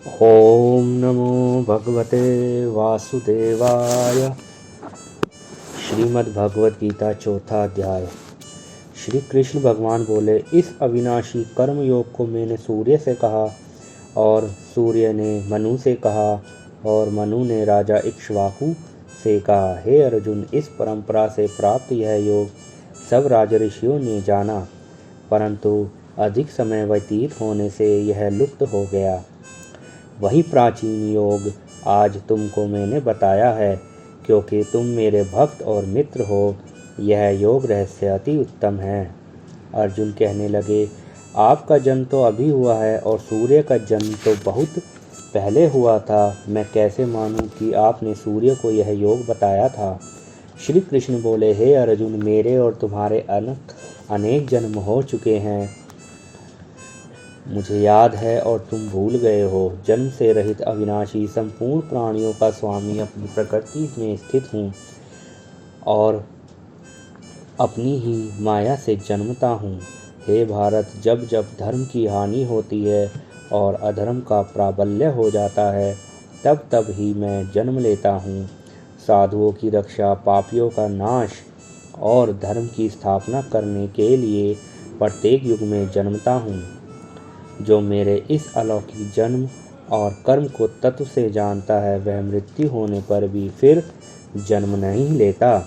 ओम नमो भगवते वासुदेवाय। श्रीमद् भगवद गीता चौथा अध्याय। श्री कृष्ण भगवान बोले, इस अविनाशी कर्म योग को मैंने सूर्य से कहा और सूर्य ने मनु से कहा और मनु ने राजा इक्ष्वाकु से कहा। हे अर्जुन, इस परंपरा से प्राप्त यह योग सब राजऋषियों ने जाना, परंतु अधिक समय व्यतीत होने से यह लुप्त हो गया। वही प्राचीन योग आज तुमको मैंने बताया है, क्योंकि तुम मेरे भक्त और मित्र हो। यह योग रहस्य अति उत्तम है। अर्जुन कहने लगे, आपका जन्म तो अभी हुआ है और सूर्य का जन्म तो बहुत पहले हुआ था। मैं कैसे मानूं कि आपने सूर्य को यह योग बताया था। श्री कृष्ण बोले, हे अर्जुन, मेरे और तुम्हारे अनेक जन्म हो चुके हैं। मुझे याद है और तुम भूल गए हो। जन्म से रहित अविनाशी संपूर्ण प्राणियों का स्वामी अपनी प्रकृति में स्थित हूँ और अपनी ही माया से जन्मता हूँ। हे भारत, जब जब धर्म की हानि होती है और अधर्म का प्राबल्य हो जाता है, तब तब ही मैं जन्म लेता हूँ। साधुओं की रक्षा, पापियों का नाश और धर्म की स्थापना करने के लिए प्रत्येक युग में जन्मता हूँ। जो मेरे इस अलौकिक जन्म और कर्म को तत्व से जानता है, वह मृत्यु होने पर भी फिर जन्म नहीं लेता,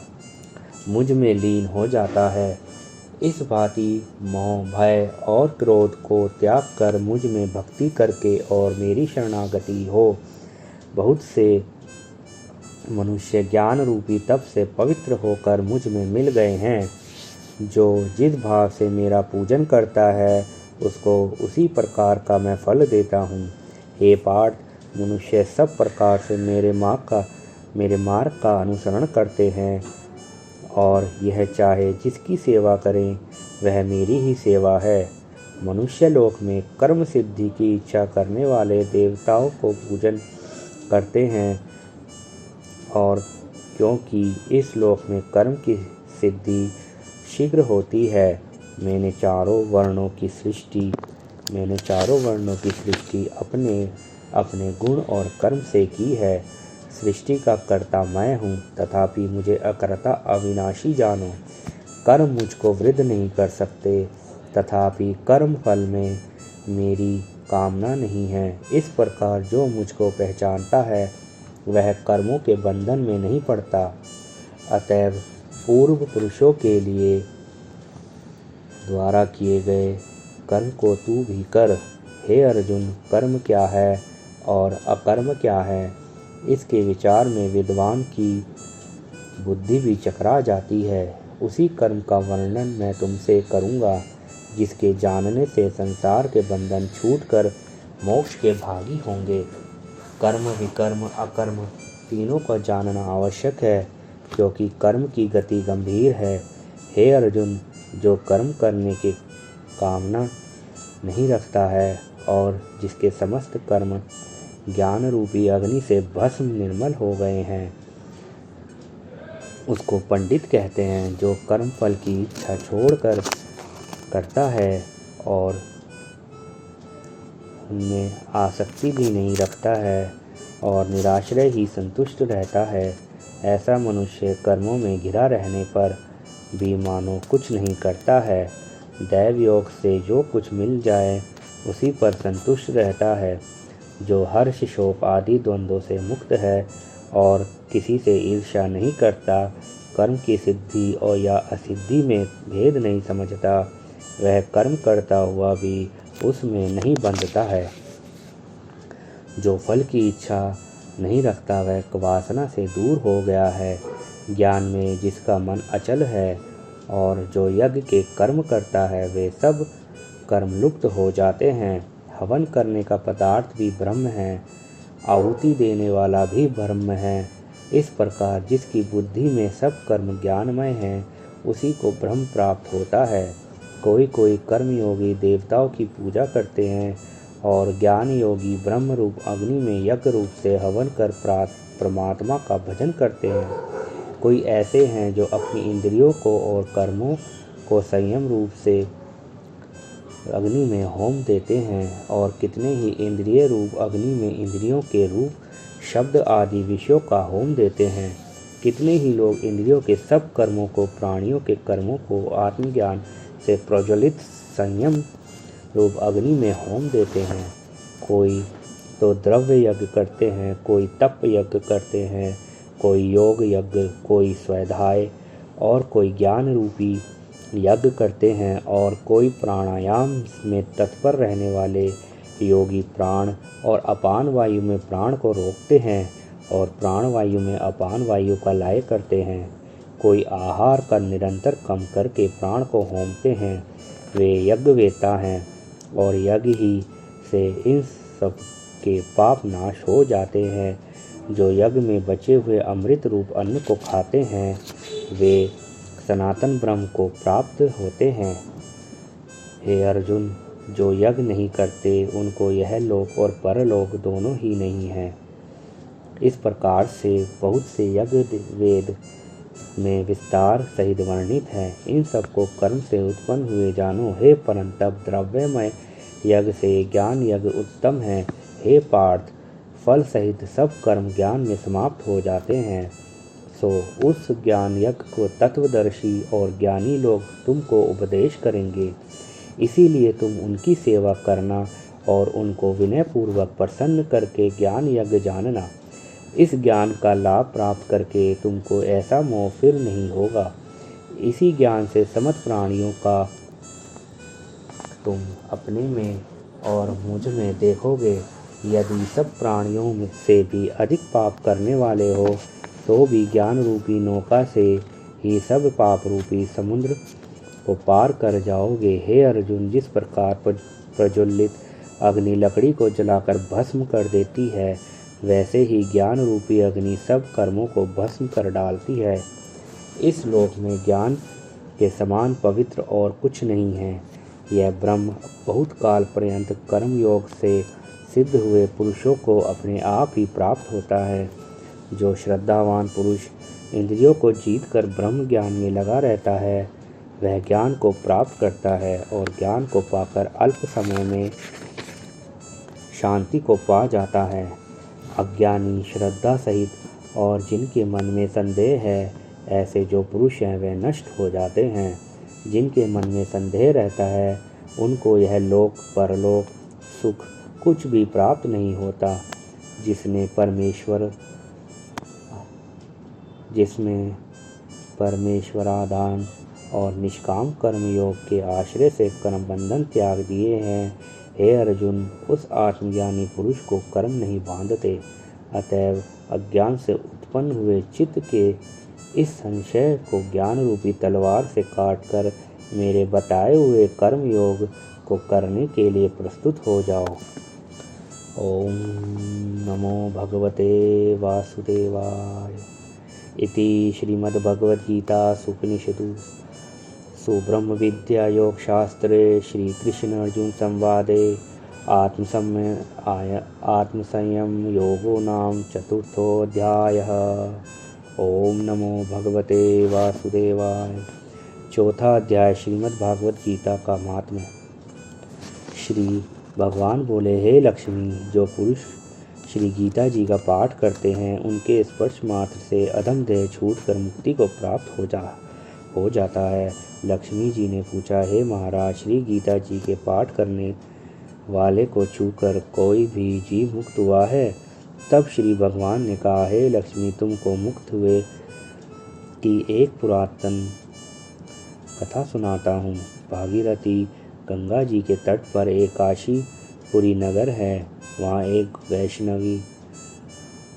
मुझ में लीन हो जाता है। इस भांति मोह, भय और क्रोध को त्याग कर मुझ में भक्ति करके और मेरी शरणागति हो। बहुत से मनुष्य ज्ञान रूपी तप से पवित्र होकर मुझ में मिल गए हैं। जो जिस भाव से मेरा पूजन करता है, उसको उसी प्रकार का मैं फल देता हूँ। हे पार्थ, मनुष्य सब प्रकार से मेरे मार्ग का अनुसरण करते हैं और यह चाहे जिसकी सेवा करें, वह मेरी ही सेवा है। मनुष्य लोक में कर्म सिद्धि की इच्छा करने वाले देवताओं को पूजन करते हैं, और क्योंकि इस लोक में कर्म की सिद्धि शीघ्र होती है, मैंने चारों वर्णों की सृष्टि अपने अपने गुण और कर्म से की है। सृष्टि का कर्ता मैं हूँ, तथापि मुझे अकर्ता अविनाशी जानो। कर्म मुझको वृद्ध नहीं कर सकते, तथापि कर्म फल में मेरी कामना नहीं है। इस प्रकार जो मुझको पहचानता है, वह कर्मों के बंधन में नहीं पड़ता। अतएव पूर्व पुरुषों के लिए द्वारा किए गए कर्म को तू भी कर। हे अर्जुन, कर्म क्या है और अकर्म क्या है, इसके विचार में विद्वान की बुद्धि भी चकरा जाती है। उसी कर्म का वर्णन मैं तुमसे करूँगा, जिसके जानने से संसार के बंधन छूटकर मोक्ष के भागी होंगे। कर्म, विकर्म, अकर्म तीनों का जानना आवश्यक है, क्योंकि कर्म की गति गंभीर है। हे अर्जुन, जो कर्म करने की कामना नहीं रखता है और जिसके समस्त कर्म ज्ञान रूपी अग्नि से भस्म निर्मल हो गए हैं, उसको पंडित कहते हैं। जो कर्म फल की इच्छा छोड़कर करता है और उनमें आसक्ति भी नहीं रखता है और निराश्रय ही संतुष्ट रहता है, ऐसा मनुष्य कर्मों में घिरा रहने पर भी मानो कुछ नहीं करता है। दैव योग से जो कुछ मिल जाए उसी पर संतुष्ट रहता है। जो हर्ष, शोक आदि द्वंद्वों से मुक्त है और किसी से ईर्ष्या नहीं करता, कर्म की सिद्धि और या असिद्धि में भेद नहीं समझता, वह कर्म करता हुआ भी उसमें नहीं बंधता है। जो फल की इच्छा नहीं रखता, वह वासना से दूर हो गया है। ज्ञान में जिसका मन अचल है और जो यज्ञ के कर्म करता है, वे सब कर्म लुप्त हो जाते हैं। हवन करने का पदार्थ भी ब्रह्म है, आहुति देने वाला भी ब्रह्म है। इस प्रकार जिसकी बुद्धि में सब कर्म ज्ञानमय हैं, उसी को ब्रह्म प्राप्त होता है। कोई कोई कर्मयोगी देवताओं की पूजा करते हैं और ज्ञान योगी ब्रह्म रूप अग्नि में यज्ञ रूप से हवन कर परमात्मा का भजन करते हैं। कोई ऐसे हैं जो अपनी इंद्रियों को और कर्मों को संयम रूप से अग्नि में होम देते हैं और कितने ही इंद्रिय रूप अग्नि में इंद्रियों के रूप, शब्द आदि विषयों का होम देते हैं। कितने ही लोग इंद्रियों के सब कर्मों को, प्राणियों के कर्मों को आत्मज्ञान से प्रज्वलित संयम रूप अग्नि में होम देते हैं। कोई तो द्रव्य यज्ञ करते हैं, कोई तप यज्ञ करते हैं, कोई योग यज्ञ, कोई स्वाध्याय और कोई ज्ञान रूपी यज्ञ करते हैं, और कोई प्राणायाम में तत्पर रहने वाले योगी प्राण और अपान वायु में प्राण को रोकते हैं और प्राण वायु में अपान वायु का लय करते हैं। कोई आहार का निरंतर कम करके प्राण को होमते हैं। वे यज्ञवेत्ता हैं और यज्ञ ही से इन सब के पाप नाश हो जाते हैं। जो यज्ञ में बचे हुए अमृत रूप अन्न को खाते हैं वे सनातन ब्रह्म को प्राप्त होते हैं। हे अर्जुन, जो यज्ञ नहीं करते उनको यह लोक और परलोक दोनों ही नहीं है। इस प्रकार से बहुत से यज्ञ वेद में विस्तार सहित वर्णित है। इन सबको कर्म से उत्पन्न हुए जानो। हे परंतप, द्रव्यमय यज्ञ से ज्ञान यज्ञ उत्तम है। हे पार्थ, फल सहित सब कर्म ज्ञान में समाप्त हो जाते हैं। सो उस ज्ञान यज्ञ को तत्वदर्शी और ज्ञानी लोग तुमको उपदेश करेंगे। इसीलिए तुम उनकी सेवा करना और उनको विनयपूर्वक प्रसन्न करके ज्ञान यज्ञ जानना। इस ज्ञान का लाभ प्राप्त करके तुमको ऐसा मोह फिर नहीं होगा। इसी ज्ञान से समस्त प्राणियों का तुम अपने में और मुझ में देखोगे। यदि सब प्राणियों से भी अधिक पाप करने वाले हो तो भी ज्ञान रूपी नौका से ही सब पाप रूपी समुद्र को पार कर जाओगे। हे अर्जुन, जिस प्रकार प्रज्वलित अग्नि लकड़ी को जलाकर भस्म कर देती है, वैसे ही ज्ञान रूपी अग्नि सब कर्मों को भस्म कर डालती है। इस लोक में ज्ञान के समान पवित्र और कुछ नहीं है। यह ब्रह्म बहुत काल पर्यंत कर्म योग से सिद्ध हुए पुरुषों को अपने आप ही प्राप्त होता है। जो श्रद्धावान पुरुष इंद्रियों को जीतकर ब्रह्म ज्ञान में लगा रहता है, वह ज्ञान को प्राप्त करता है और ज्ञान को पाकर अल्प समय में शांति को पा जाता है। अज्ञानी, श्रद्धा सहित और जिनके मन में संदेह है, ऐसे जो पुरुष हैं वे नष्ट हो जाते हैं। जिनके मन में संदेह रहता है उनको यह लोक परलोक सुख कुछ भी प्राप्त नहीं होता। जिसमें परमेश्वराधान और निष्काम कर्म योग के आश्रय से कर्म बंधन त्याग दिए हैं, हे अर्जुन, उस आत्मज्ञानी पुरुष को कर्म नहीं बांधते। अतएव अज्ञान से उत्पन्न हुए चित्त के इस संशय को ज्ञान रूपी तलवार से काटकर मेरे बताए हुए कर्म योग को करने के लिए प्रस्तुत हो जाओ। ओम नमो भगवते वासुदेवाय। इति श्रीमद्भगवद्गीतासूपनिषदु ब्रह्म विद्या योग शास्त्रे श्री कृष्ण अर्जुन संवादे आत्मसंयम योगो नाम चतुर्थोऽध्यायः। ओम नमो भगवते वासुदेवाय। चौथा अध्याय श्रीमद् भागवत गीता का महात्म्य। श्री भगवान बोले, हे लक्ष्मी, जो पुरुष श्री गीता जी का पाठ करते हैं उनके स्पर्श मात्र से अधम देह छूटकर मुक्ति को प्राप्त हो जाता है। लक्ष्मी जी ने पूछा, हे महाराज, श्री गीता जी के पाठ करने वाले को छूकर कोई भी जीव मुक्त हुआ है? तब श्री भगवान ने कहा, हे लक्ष्मी, तुमको मुक्त हुए की एक पुरातन कथा सुनाता हूँ। भागीरथी गंगा जी के तट पर एक काशीपुरी नगर है। वहाँ एक वैष्णवी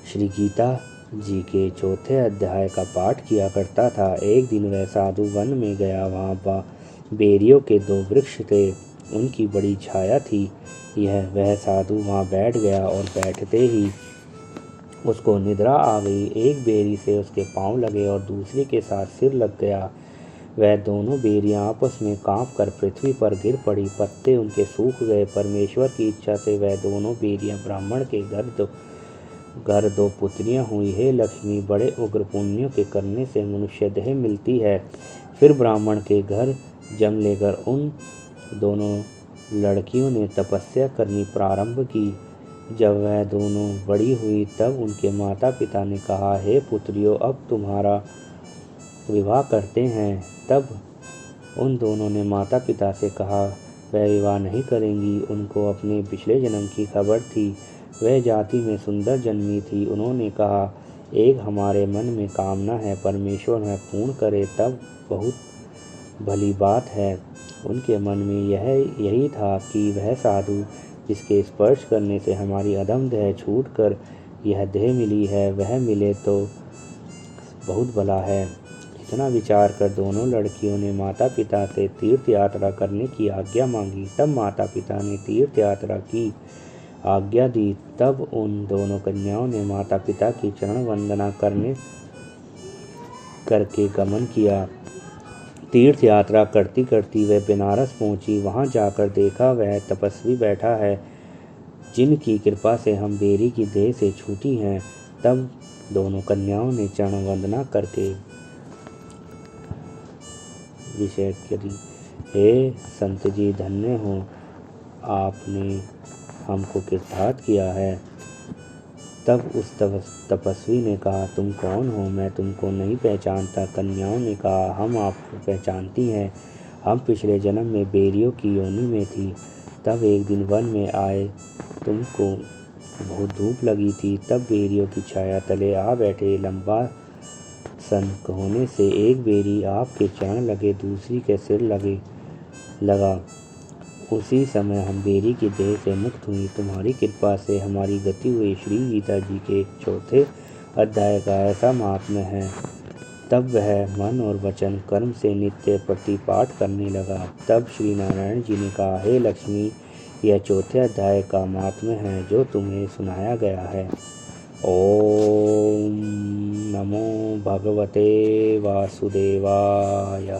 श्री गीता जी के चौथे अध्याय का पाठ किया करता था। एक दिन वह साधु वन में गया। वहाँ बेरियों के 2 वृक्ष थे, उनकी बड़ी छाया थी। वह साधु वहाँ बैठ गया और बैठते ही उसको निद्रा आ गई। एक बेरी से उसके पाँव लगे और दूसरे के साथ सिर लग गया। वह दोनों बेरियां आपस में कांपकर पृथ्वी पर गिर पड़ी। पत्ते उनके सूख गए। परमेश्वर की इच्छा से वह दोनों बेरियां ब्राह्मण के घर 2 पुत्रियां हुई। हे लक्ष्मी, बड़े उग्र पुण्यों के करने से मनुष्य देह मिलती है। फिर ब्राह्मण के घर जन्म लेकर उन दोनों लड़कियों ने तपस्या करनी प्रारंभ की। जब वह दोनों बड़ी हुई तब उनके माता पिता ने कहा, हे पुत्रियों, अब तुम्हारा विवाह करते हैं। तब उन दोनों ने माता पिता से कहा, वह विवाह नहीं करेंगी। उनको अपने पिछले जन्म की खबर थी। वह जाति में सुंदर जन्मी थी। उन्होंने कहा, एक हमारे मन में कामना है, परमेश्वर वह पूर्ण करे तब बहुत भली बात है। उनके मन में यही था कि वह साधु जिसके स्पर्श करने से हमारी अधम देह छूटकर यह देह मिली है, वह मिले तो बहुत भला है। इतना विचार कर दोनों लड़कियों ने माता पिता से तीर्थ यात्रा करने की आज्ञा मांगी। तब माता पिता ने तीर्थ यात्रा की आज्ञा दी। तब उन दोनों कन्याओं ने माता पिता की चरण वंदना करके गमन किया। तीर्थ यात्रा करती करती वह बनारस पहुंची। वहां जाकर देखा वह तपस्वी बैठा है जिनकी कृपा से हम बेरी की देह से छूटी हैं। तब दोनों कन्याओं ने चरण वंदना करके विषय करी, हे संत जी, धन्य हो, आपने हमको कृतार्थ किया है। तब उस तपस्वी ने कहा, तुम कौन हो? मैं तुमको नहीं पहचानता। कन्याओं ने कहा, हम आपको पहचानती हैं। हम पिछले जन्म में बेरियों की योनि में थी। तब एक दिन वन में आए, तुमको बहुत धूप लगी थी। तब बेरियों की छाया तले आ बैठे। लंबा सन होने से एक बेरी आपके चरण लगे, दूसरी के सिर लगा। उसी समय हम बेरी की देह से मुक्त हुई। तुम्हारी कृपा से हमारी गति हुई। श्री गीता जी के 4 अध्याय का ऐसा महात्म्य है। तब वह मन और वचन कर्म से नित्य प्रतिपाठ करने लगा। तब श्री नारायण जी ने कहा, हे लक्ष्मी, यह 4 अध्याय का महात्म्य है जो तुम्हें सुनाया गया है। ओम नमो भगवते वासुदेवाय।